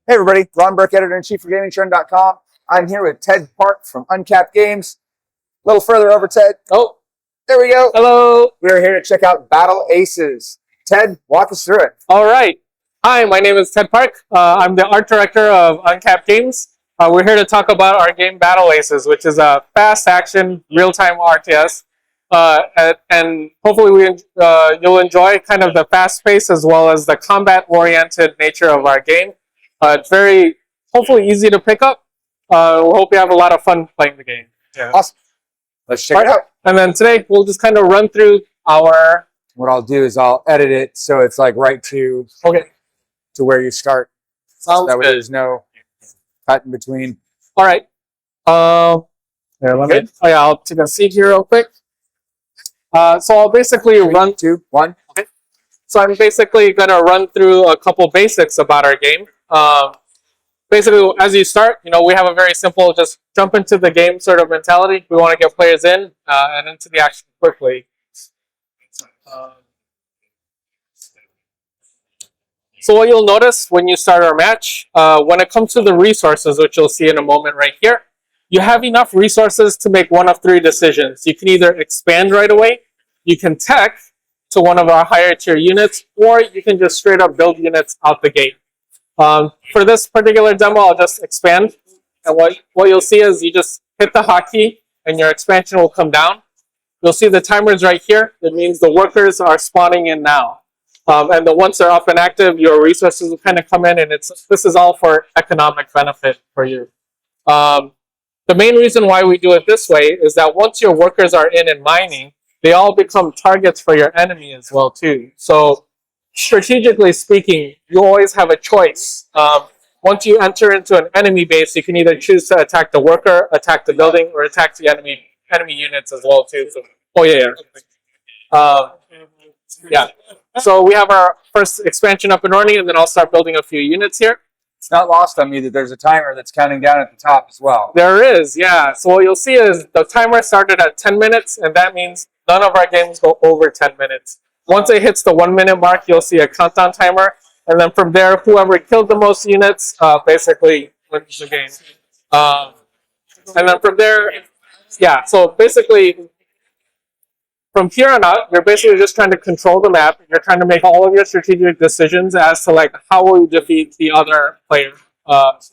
Hey everybody, Ron Burke, editor-in-chief for Gamingtrend.com. I'm here with Ted Park from Uncapped Games. A little further over, Ted. Oh, there we go. Hello. We're here to check out Battle Aces. Ted, walk us through it. All right. Hi, my name is Ted Park. I'm the art director of Uncapped Games. We're here to talk about our game Battle Aces, which is a fast-action, real-time RTS. And hopefully you'll enjoy kind of the fast pace as well as the combat-oriented nature of our game. It's very, hopefully, easy to pick up. We hope you have a lot of fun playing the game. Yeah. Awesome. Let's check it out. And then today, we'll just kind of run through our... What I'll do is I'll edit it so it's like right to where you start. Sounds that way good. There's no cut in between. All right. Here, let me. Oh yeah, I'll take a seat here real quick. So I'll basically run 2, 1. Okay. So I'm basically gonna run through a couple basics about our game. Basically, as you start, we have a very simple, just jump into the game sort of mentality. We want to get players in and into the action quickly. So what you'll notice when you start our match, when it comes to the resources, which you'll see in a moment right here, you have enough resources to make one of 3 decisions. You can either expand right away, you can tech to one of our higher tier units, or you can just straight up build units out the gate. For this particular demo, I'll just expand. And what you'll see is you just hit the hotkey and your expansion will come down. You'll see the timers right here. It means the workers are spawning in now. And then once they're up and active, your resources will kind of come in, and this is all for economic benefit for you. The main reason why we do it this way is that once your workers are in and mining, they all become targets for your enemy as well too. So strategically speaking, you always have a choice. Once you enter into an enemy base, you can either choose to attack the worker, attack the building, or attack the enemy units as well too. So, yeah. So we have our first expansion up and running, and then I'll start building a few units here. It's not lost on me that there's a timer that's counting down at the top as well. There is, yeah. So what you'll see is the timer started at 10 minutes, and that means none of our games go over 10 minutes. Once it hits the 1 minute mark, you'll see a countdown timer, and then from there, whoever killed the most units basically wins the game. And then from there, yeah, so basically, from here on out, you're basically just trying to control the map. You're trying to make all of your strategic decisions as to like how will you defeat the other player,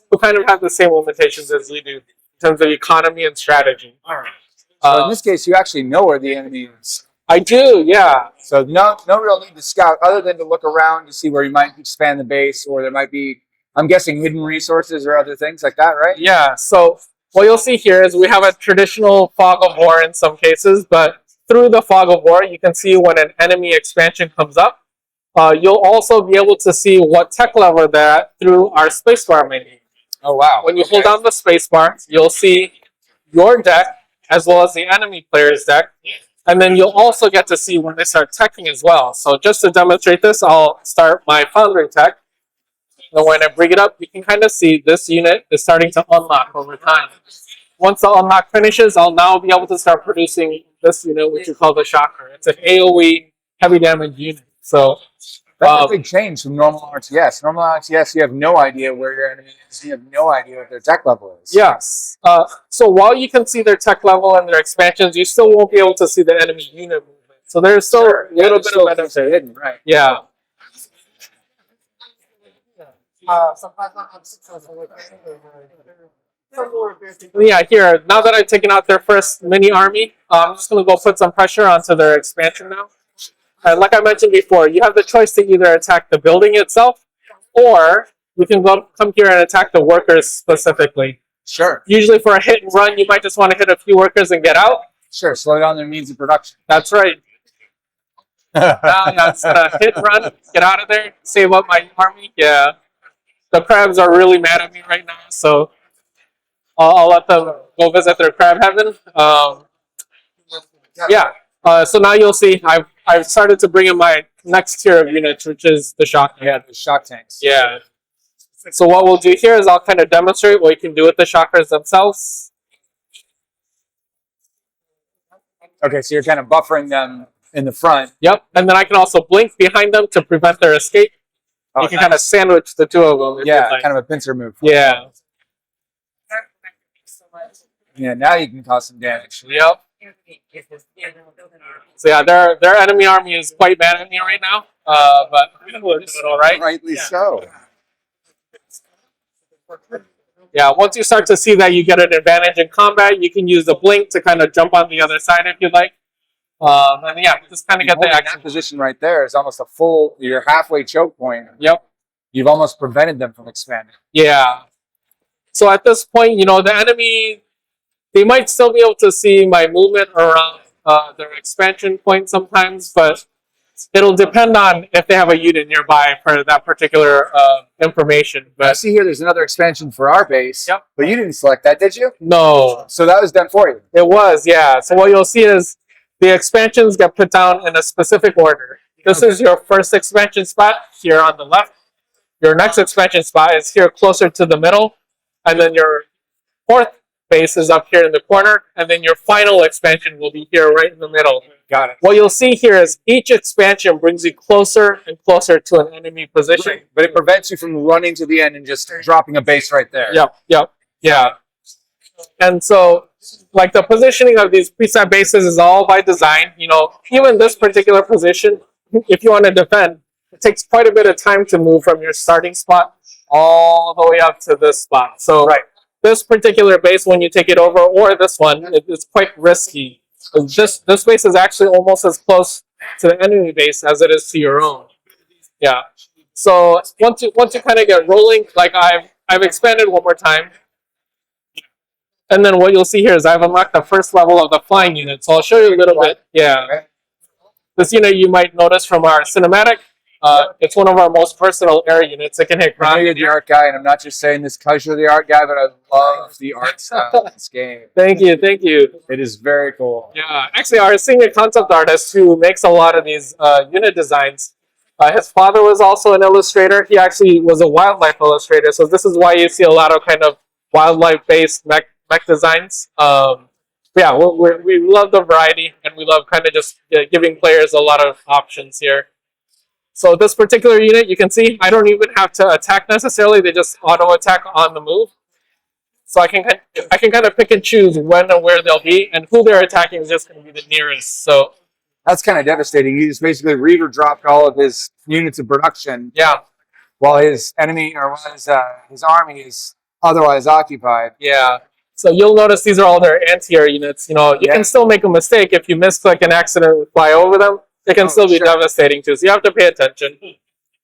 who kind of have the same limitations as you do in terms of economy and strategy. All right. So in this case, you actually know where the enemy is. I do, yeah. So no real need to scout other than to look around to see where you might expand the base, or there might be, I'm guessing, hidden resources or other things like that, right? Yeah. So what you'll see here is we have a traditional fog of war in some cases, but through the fog of war, you can see when an enemy expansion comes up. You'll also be able to see what tech level they're at through our spacebar menu. Oh, wow. When you hold down the spacebar, you'll see your deck as well as the enemy player's deck. And then you'll also get to see when they start teching as well. So just to demonstrate this, I'll start my foundering tech. And when I bring it up, you can kind of see this unit is starting to unlock over time. Once the unlock finishes, I'll now be able to start producing this unit, which we call the Shocker. It's an AoE heavy damage unit. So that's a big change from normal RTS. Normal RTS, you have no idea where your enemy is. You have no idea what their tech level is. Yes. So while you can see their tech level and their expansions, you still won't be able to see the enemy unit movement. So there's still a little bit of benefit hidden, right? Yeah. Yeah, here, now that I've taken out their first mini army, I'm just going to go put some pressure onto their expansion now. And like I mentioned before, you have the choice to either attack the building itself, or you can come here and attack the workers specifically. Sure. Usually for a hit and run, you might just want to hit a few workers and get out. Sure, slow down their means of production. That's right. Now, yeah, it's gonna hit and run, get out of there, save up my army. Yeah. The crabs are really mad at me right now, so I'll let them go visit their crab heaven. Yeah. So now you'll see I've started to bring in my next tier of units, which is the shock. Yeah, the shock tanks. Yeah. So what we'll do here is I'll kind of demonstrate what you can do with the shockers themselves. Okay, so you're kind of buffering them in the front. Yep. And then I can also blink behind them to prevent their escape. Oh, you can kind of sandwich the two of them. Yeah, kind of a pincer move. Yeah. Yeah, now you can cause some damage. Yep. So yeah, their enemy army is quite mad at me right now. But we're doing all right. Rightly so. Yeah, once you start to see that you get an advantage in combat, you can use the blink to kind of jump on the other side if you'd like. And yeah, just kind of get the action. That position right there is almost a full, your halfway choke point. Yep. You've almost prevented them from expanding. Yeah. So at this point, you know, the enemy, they might still be able to see my movement around their expansion point sometimes, but it'll depend on if they have a unit nearby for that particular information. I But see here there's another expansion for our base. Yep. But you didn't select that, did you? no, So that was done for you. it was, yeah. So what you'll see is the expansions get put down in a specific order. This is your first expansion spot here on the left. Your next expansion spot is here closer to the middle. And then your fourth base is up here in the corner. And then your final expansion will be here right in the middle. Got it. What you'll see here is each expansion brings you closer and closer to an enemy position. Right. But it prevents you from running to the end and just dropping a base right there. Yep, yeah. And so, like, the positioning of these preset bases is all by design. You know, even this particular position, if you want to defend, it takes quite a bit of time to move from your starting spot all the way up to this spot. So, this particular base, when you take it over, or this one, it's quite risky. This base is actually almost as close to the enemy base as it is to your own. Yeah. So once you kind of get rolling, like I've expanded one more time. And then what you'll see here is I've unlocked the first level of the flying unit. So I'll show you a little bit. Yeah. This unit you might notice from our cinematic. It's one of our most versatile air units. It can hit ground. I know you're the art guy, and I'm not just saying this because you're the art guy, but I love the art style of this game. Thank you. It is very cool. Yeah, actually, our senior concept artist who makes a lot of these unit designs, his father was also an illustrator. He actually was a wildlife illustrator, so this is why you see a lot of kind of wildlife-based mech designs. Yeah, we love the variety, and we love kind of just giving players a lot of options here. So this particular unit, you can see, I don't even have to attack necessarily. They just auto-attack on the move. So I can kind of pick and choose when and where they'll be, and who they're attacking is just going to be the nearest. So that's kind of devastating. He just basically Reaver dropped all of his units of production. Yeah. While his enemy or his army is otherwise occupied. Yeah. So you'll notice these are all their anti-air units. You know, you can still make a mistake if you misclick and accidentally fly over them. It can still be devastating too. So you have to pay attention.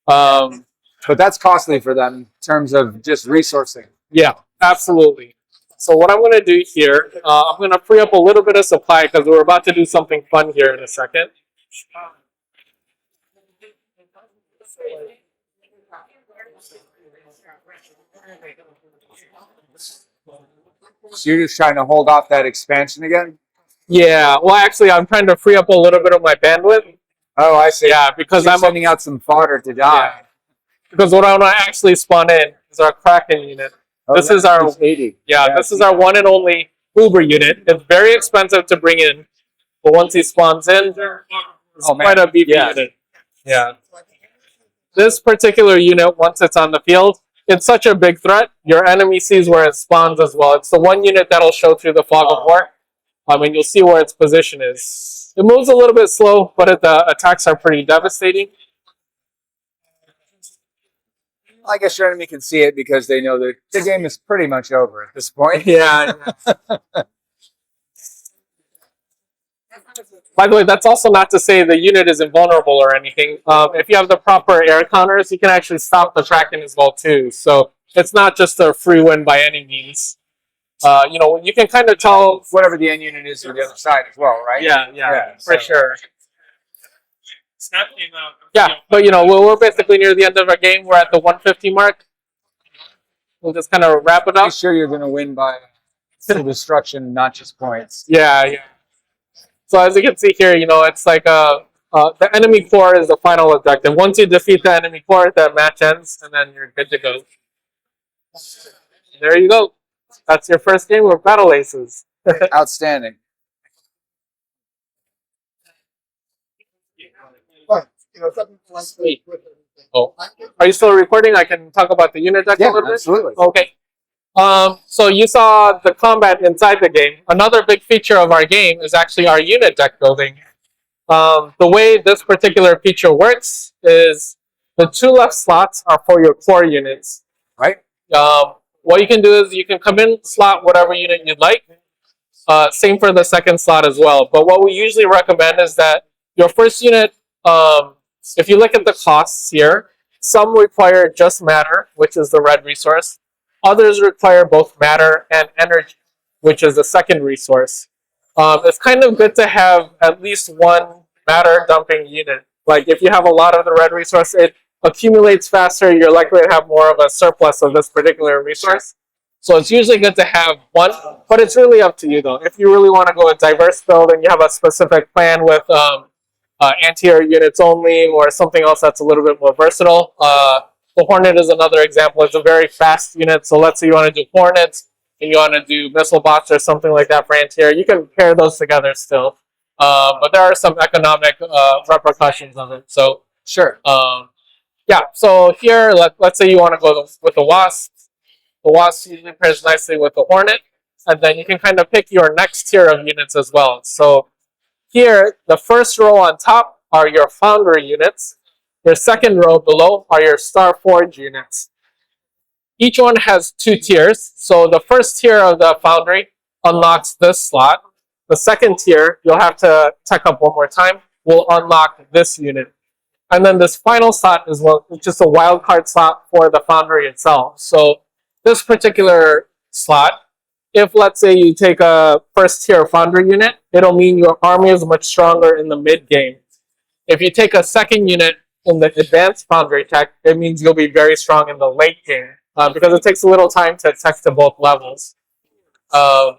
But that's costly for them in terms of just resourcing. Yeah, absolutely. So what I'm going to do here, I'm going to free up a little bit of supply because we're about to do something fun here in a second. So you're just trying to hold off that expansion again? Yeah, well, actually, I'm trying to free up a little bit of my bandwidth. Oh, I see. Yeah, because I'm sending out some fodder to die. Yeah. Because what I want to actually spawn in is our Kraken unit. Oh, this is our 80. Yeah, this is our one and only Uber unit. It's very expensive to bring in, but once he spawns in, it's quite a beefy unit. Yeah. This particular unit, once it's on the field, it's such a big threat. Your enemy sees where it spawns as well. It's the one unit that'll show through the fog of war. I mean, you'll see where its position is. It moves a little bit slow, but the attacks are pretty devastating. I guess your enemy can see it because they know that the game is pretty much over at this point. Yeah. By the way, that's also not to say the unit is invulnerable or anything. If you have the proper air counters, you can actually stop the Kraken as well too. So it's not just a free win by any means. You know, you can kind of tell whatever the end unit is on the other side as well, right? Yeah, for sure. Yeah, but you know, we're basically near the end of our game. We're at the 150 mark. We'll just kind of wrap it up. Make sure you're going to win by full destruction, not just points. Yeah. So as you can see here, you know, it's like the enemy core is the final objective. Once you defeat the enemy core, that match ends, and then you're good to go. There you go. That's your first game with Battle Aces. Outstanding. But, you know, something like Oh, are you still recording? I can talk about the unit deck a little bit? Absolutely. Okay. So you saw the combat inside the game. Another big feature of our game is actually our unit deck building. The way this particular feature works is the 2 left slots are for your core units. Right. What you can do is you can come in, slot whatever unit you'd like. Same for the second slot as well. But what we usually recommend is that your first unit, if you look at the costs here, some require just matter, which is the red resource. Others require both matter and energy, which is the second resource. It's kind of good to have at least one matter dumping unit. Like if you have a lot of the red resource, it accumulates faster. You're likely to have more of a surplus of this particular resource. So it's usually good to have one, but it's really up to you though. If you really want to go a diverse build and you have a specific plan with anti-air units only or something else that's a little bit more versatile, the Hornet is another example. It's a very fast unit. So let's say you want to do Hornets and you want to do missile bots or something like that for anti-air. You can pair those together still. But there are some economic repercussions of it. So Sure. yeah, so here, let's say you want to go with the Wasp. The Wasp usually pairs nicely with the Hornet. And then you can kind of pick your next tier of units as well. So here, the first row on top are your Foundry units. Your second row below are your Starforge units. Each one has 2 tiers. So the first tier of the Foundry unlocks this slot. The second tier, you'll have to tech up one more time, will unlock this unit. And then this final slot is just a wildcard slot for the Foundry itself. So this particular slot, if let's say you take a first tier Foundry unit, it'll mean your army is much stronger in the mid game. If you take a second unit in the advanced Foundry tech, it means you'll be very strong in the late game because it takes a little time to tech to both levels.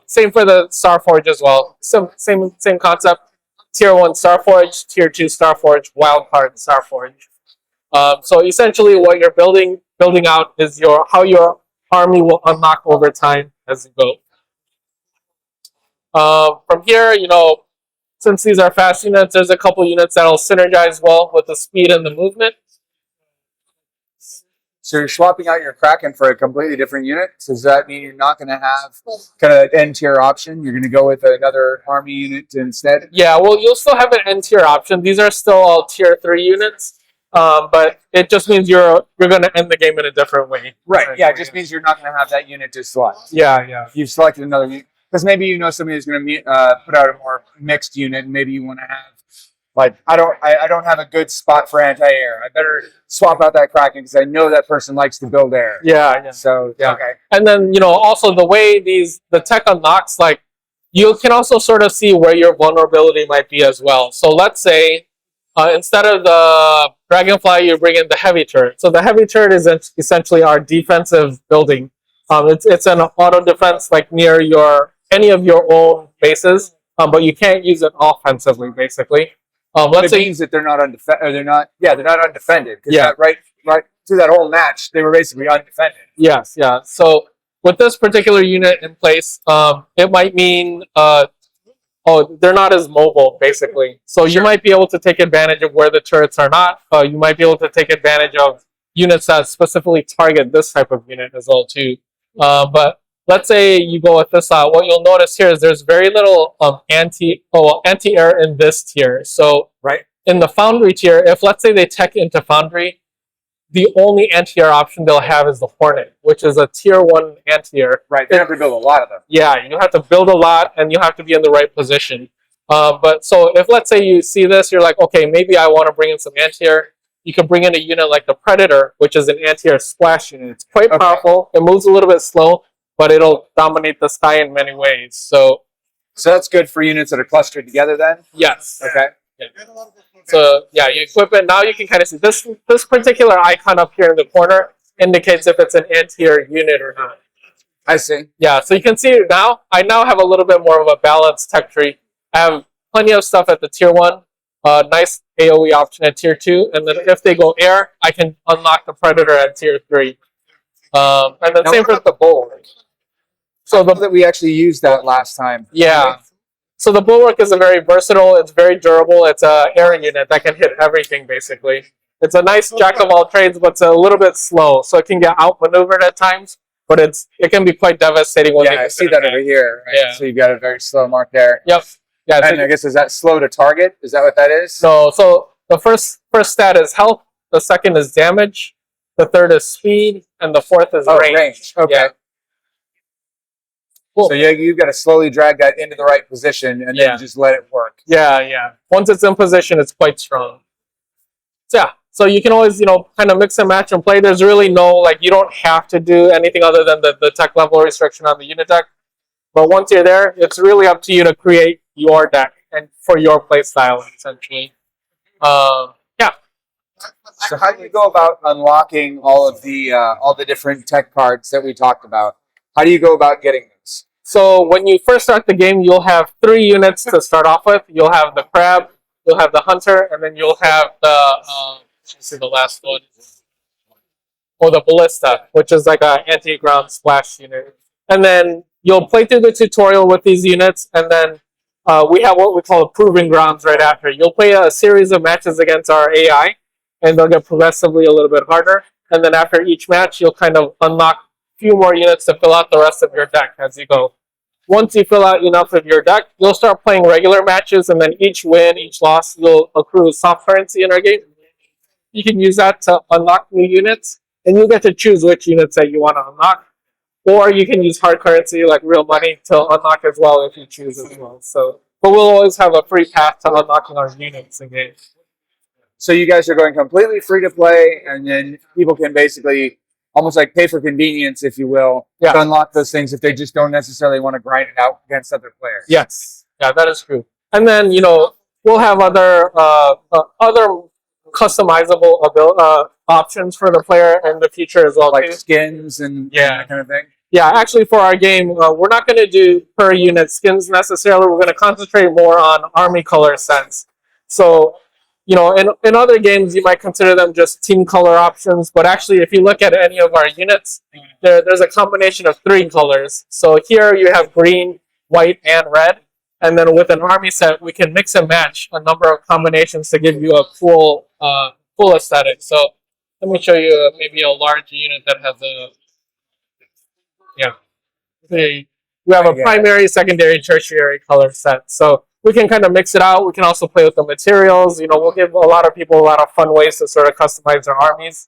Same for the Starforge as well. Same concept. Tier 1 Starforge, Tier 2 Starforge, Wildcard Starforge. So essentially what you're building out is how your army will unlock over time as you go. From here, since these are fast units, there's a couple units that'll synergize well with the speed and the movement. So you're swapping out your Kraken for a completely different unit. So does that mean you're not going to have kind of an N-tier option? You're going to go with another army unit instead? Yeah, well, you'll still have an N-tier option. These are still all Tier 3 units, but it just means you're going to end the game in a different way. Right, yeah, it just means you're not going to have that unit to select. Yeah. You've selected another unit. Because maybe somebody who's going to put out a more mixed unit, and maybe you want to have, like, I don't have a good spot for anti-air. I better swap out that Kraken because I know that person likes to build air. Yeah. So, Yeah. Okay. And then, also the way the tech unlocks, like, you can also sort of see where your vulnerability might be as well. So let's say, instead of the Dragonfly, you bring in the Heavy Turret. So the Heavy Turret is essentially our defensive building. It's an auto defense, like, near any of your own bases, but you can't use it offensively, basically. Let's say means that they're not undefended. They're not undefended. Yeah. Right through that whole match, they were basically undefended. Yes. Yeah. So with this particular unit in place, it might mean they're not as mobile, basically. So you might be able to take advantage of where the turrets are not. You might be able to take advantage of units that specifically target this type of unit as well too. But let's say you go with this what you'll notice here is there's very little anti-air in this tier. So in the Foundry tier, if let's say they tech into Foundry, the only anti-air option they'll have is the Hornet, which is a Tier 1 anti-air. Right, they have to build a lot of them. Yeah, you have to build a lot and you have to be in the right position. But so if let's say you see this, you're like, okay, maybe I want to bring in some anti-air. You can bring in a unit like the Predator, which is an anti-air splash unit. It's quite powerful. It moves a little bit slow, but it'll dominate the sky in many ways. So that's good for units that are clustered together then? Yes. Okay. Yeah. So yeah, you equip it. Now you can kind of see this particular icon up here in the corner indicates if it's an anti-air unit or not. I see. Yeah, so you can see now, I now have a little bit more of a balanced tech tree. I have plenty of stuff at the Tier 1, nice AoE option at Tier 2, and then if they go air, I can unlock the Predator at Tier 3. And then now same for the Bulwark. So that we actually used that last time. Yeah. So the Bulwark is a very versatile, it's very durable, it's an air unit that can hit everything basically. It's a nice jack of all trades, but it's a little bit slow, so it can get outmaneuvered at times. But it can be quite devastating when I see that over here. Right? Yeah. So you've got a very slow mark there. Yep. Yeah. And I guess, is that slow to target? Is that what that is? No. So the first stat is health. The second is damage. The third is speed, and the fourth is range. Okay. Yeah. Cool. So you've got to slowly drag that into the right position and then just let it work. Yeah. Once it's in position, it's quite strong. So yeah. So you can always, kind of mix and match and play. There's really no, you don't have to do anything other than the tech level restriction on the unit deck. But once you're there, it's really up to you to create your deck and for your play style, essentially. Yeah. So how do you go about unlocking all the different tech cards that we talked about? How do you go about getting those? So when you first start the game, you'll have 3 units to start off with. You'll have the crab, you'll have the hunter, and then you'll have the let's see the last one. Or the ballista, which is like an anti-ground splash unit. And then you'll play through the tutorial with these units, and then we have what we call a proving grounds right after. You'll play a series of matches against our AI, and they'll get progressively a little bit harder. And then after each match, you'll kind of unlock a few more units to fill out the rest of your deck as you go. Once you fill out enough of your deck, you'll start playing regular matches, and then each win, each loss, you'll accrue soft currency in our game. You can use that to unlock new units, and you get to choose which units that you want to unlock. Or you can use hard currency, like real money, to unlock as well if you choose as well. But we'll always have a free path to unlocking our units in game. So you guys are going completely free to play, and then people can basically almost like pay for convenience, if you will, to unlock those things if they just don't necessarily want to grind it out against other players. Yes, yeah, that is true. And then we'll have other customizable options for the player in the future as well, like skins and that kind of thing. Yeah, actually, for our game, we're not going to do per unit skins necessarily. We're going to concentrate more on army color sets. So, in other games, you might consider them just team color options. But actually, if you look at any of our units, there's a combination of 3 colors. So here you have green, white, and red. And then with an army set, we can mix and match a number of combinations to give you a full aesthetic. So let me show you maybe a large unit that has we have a primary, secondary, tertiary color set. So we can kind of mix it out. We can also play with the materials. We'll give a lot of people a lot of fun ways to sort of customize their armies.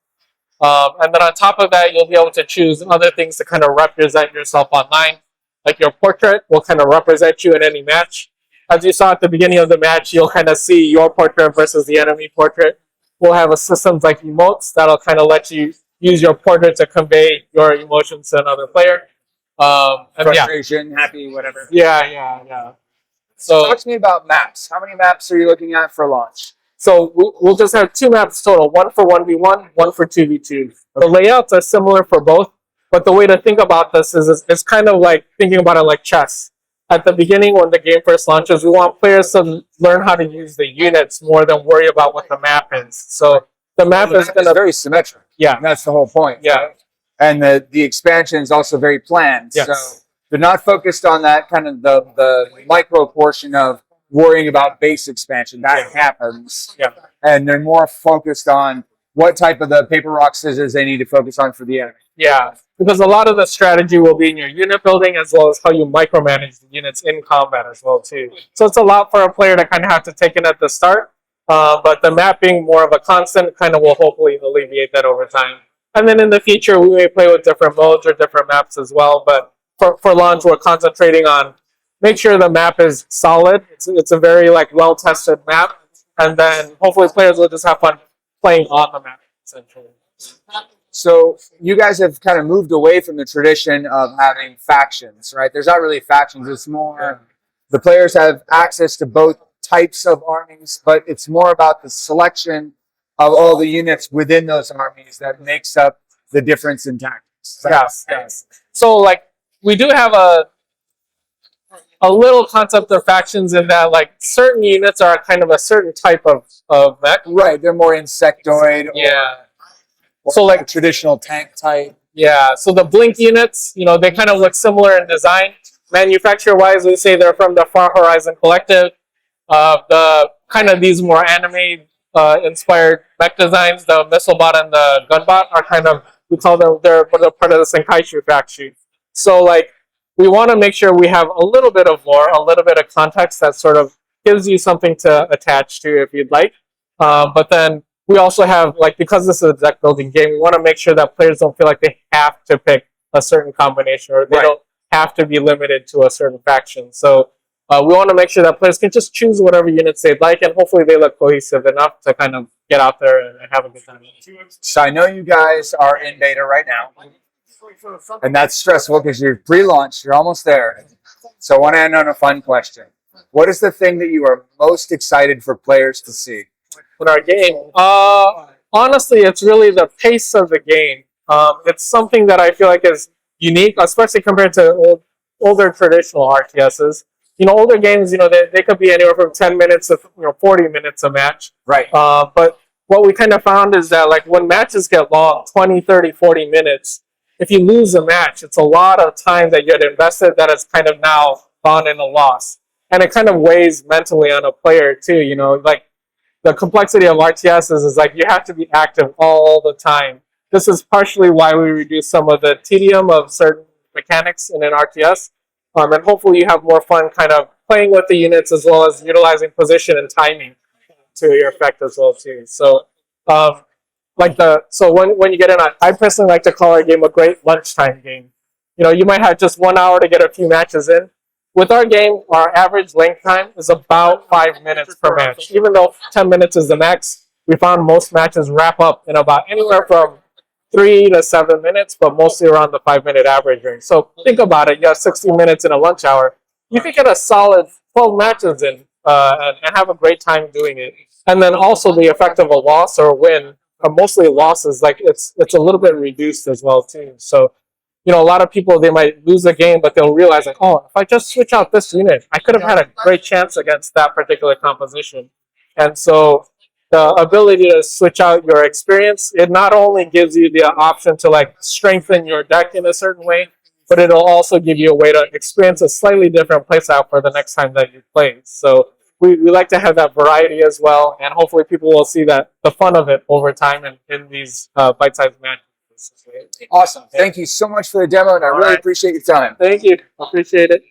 And then on top of that, you'll be able to choose other things to kind of represent yourself online. Like your portrait will kind of represent you in any match. As you saw at the beginning of the match, you'll kind of see your portrait versus the enemy portrait. We'll have a systems like emotes that'll kind of let you use your portrait to convey your emotions to another player. Frustration, happy, whatever. Yeah. So talk to me about maps. How many maps are you looking at for launch? So we'll just have 2 maps total, one for 1v1, one for 2v2. Okay. The layouts are similar for both, but the way to think about this is it's kind of like thinking about it like chess. At the beginning, when the game first launches, we want players to learn how to use the units more than worry about what the map is. So the map is very symmetric. Yeah. And that's the whole point. Yeah. Right? And the expansion is also very planned. Yes. So they're not focused on that kind of the micro portion of worrying about base expansion. That happens. Yeah. And they're more focused on what type of the paper, rock, scissors they need to focus on for the enemy. Yeah. Because a lot of the strategy will be in your unit building as well as how you micromanage the units in combat as well too. So it's a lot for a player to kind of have to take in at the start. But the map being more of a constant kind of will hopefully alleviate that over time. And then in the future, we may play with different modes or different maps as well. But for launch, we're concentrating on make sure the map is solid. It's a very well-tested map. And then hopefully players will just have fun playing on the map, essentially. So you guys have kind of moved away from the tradition of having factions, right? There's not really factions. It's more the players have access to both types of armies, but it's more about the selection of all the units within those armies that makes up the difference in tactics. Yes. So we do have a little concept of factions in that certain units are kind of a certain type of mech. Right, they're more insectoid. Or so a traditional tank type. Yeah, so the blink units, they kind of look similar in design. Manufacturer-wise, we say they're from the Far Horizon Collective. The kind of these more anime inspired mech designs. The missile bot and the gun bot are kind of, we call them, they're part of the Senkaichu faction. So like we want to make sure we have a little bit of lore, a little bit of context that sort of gives you something to attach to if you'd like. But then we also have, like, because this is a deck building game, we want to make sure that players don't feel like they have to pick a certain combination, or they don't have to be limited to a certain faction. So we want to make sure that players can just choose whatever units they'd like, and hopefully they look cohesive enough to kind of get out there and have a good time. So I know you guys are in beta right now, and that's stressful because you're pre-launch, you're almost there. So I want to end on a fun question. What is the thing that you are most excited for players to see in our game? Honestly, it's really the pace of the game. It's something that I feel like is unique, especially compared to older traditional RTSs. You know, older games, you know, they could be anywhere from 10 minutes to 40 minutes a match. Right. But what we kind of found is that, like, when matches get long, 20, 30, 40 minutes, if you lose a match, it's a lot of time that you had invested that is kind of now gone in a loss. And it kind of weighs mentally on a player too, you know, like the complexity of RTSs is like you have to be active all the time. This is partially why we reduce some of the tedium of certain mechanics in an RTS. And hopefully you have more fun kind of playing with the units as well as utilizing position and timing to your effect as well too. So when you get in, I personally like to call our game a great lunchtime game. You know, you might have just 1 hour to get a few matches in. With our game, our average length time is about 5 minutes per match. Even though 10 minutes is the max, we found most matches wrap up in about anywhere from 3 to 7 minutes, but mostly around the 5-minute average range. So think about it. You have 60 minutes in a lunch hour. You could get a solid 12 matches in and have a great time doing it. And then also the effect of a loss or a win, or mostly losses, like it's a little bit reduced as well too. So, you know, a lot of people, they might lose a game, but they'll realize, like, oh, if I just switch out this unit, I could have had a great chance against that particular composition. And so the ability to switch out your experience, it not only gives you the option to, like, strengthen your deck in a certain way, but it'll also give you a way to experience a slightly different playstyle for the next time that you play. So we like to have that variety as well, and hopefully people will see that the fun of it over time in these bite-sized matches. Awesome. Thank you so much for the demo, and I really appreciate your time. Thank you. Appreciate it.